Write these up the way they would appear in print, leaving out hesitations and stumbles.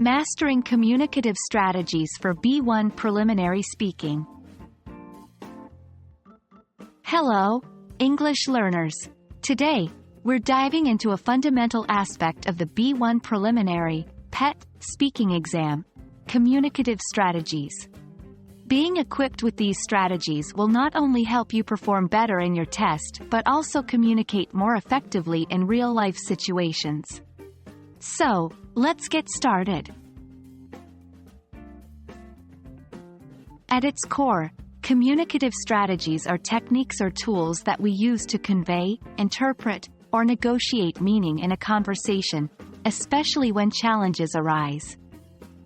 Mastering Communicative Strategies for B1 Preliminary Speaking. Hello, English learners. Today, we're diving into a fundamental aspect of the B1 Preliminary PET speaking exam, Communicative Strategies. Being equipped with these strategies will not only help you perform better in your test but also communicate more effectively in real-life situations. So, let's get started. At its core, communicative strategies are techniques or tools that we use to convey, interpret, or negotiate meaning in a conversation, especially when challenges arise.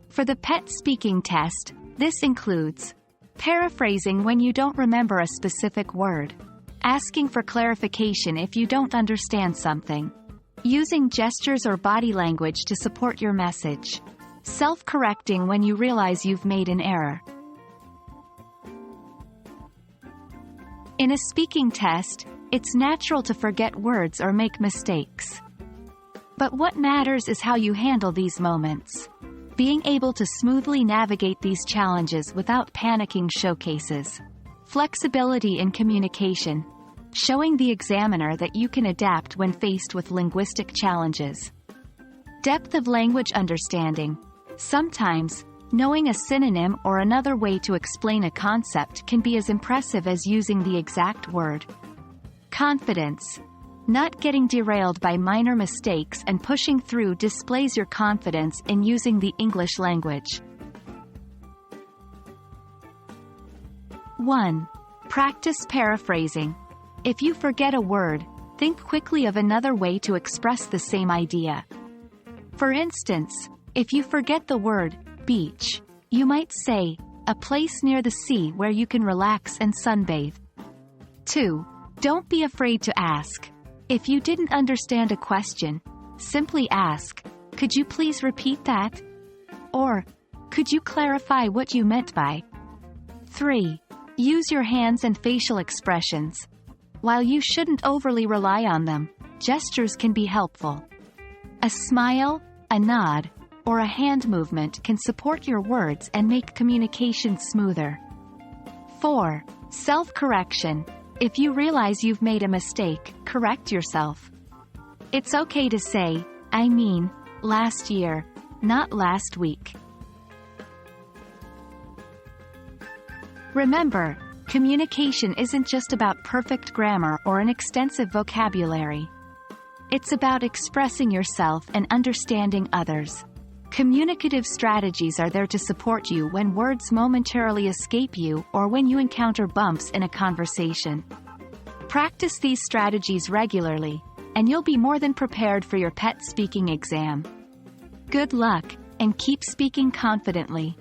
For the PET speaking test, this includes paraphrasing when you don't remember a specific word, asking for clarification if you don't understand something, using gestures or body language to support your message, self-correcting when you realize you've made an error. In a speaking test, it's natural to forget words or make mistakes. But what matters is how you handle these moments. Being able to smoothly navigate these challenges without panicking showcases flexibility in communication, showing the examiner that you can adapt when faced with linguistic challenges. Depth of language understanding. Sometimes, knowing a synonym or another way to explain a concept can be as impressive as using the exact word. Confidence. Not getting derailed by minor mistakes and pushing through displays your confidence in using the English language. 1. Practice paraphrasing. If you forget a word, think quickly of another way to express the same idea. For instance, if you forget the word beach, you might say, a place near the sea where you can relax and sunbathe. 2. Don't be afraid to ask. If you didn't understand a question, simply ask, could you please repeat that? Or, could you clarify what you meant by? 3. Use your hands and facial expressions. While you shouldn't overly rely on them, gestures can be helpful. A smile, a nod, or a hand movement can support your words and make communication smoother. 4. Self-correction. If you realize you've made a mistake, correct yourself. It's okay to say, I mean, last year, not last week. Remember, communication isn't just about perfect grammar or an extensive vocabulary. It's about expressing yourself and understanding others. Communicative strategies are there to support you when words momentarily escape you or when you encounter bumps in a conversation. Practice these strategies regularly, and you'll be more than prepared for your PET speaking exam. Good luck, and keep speaking confidently.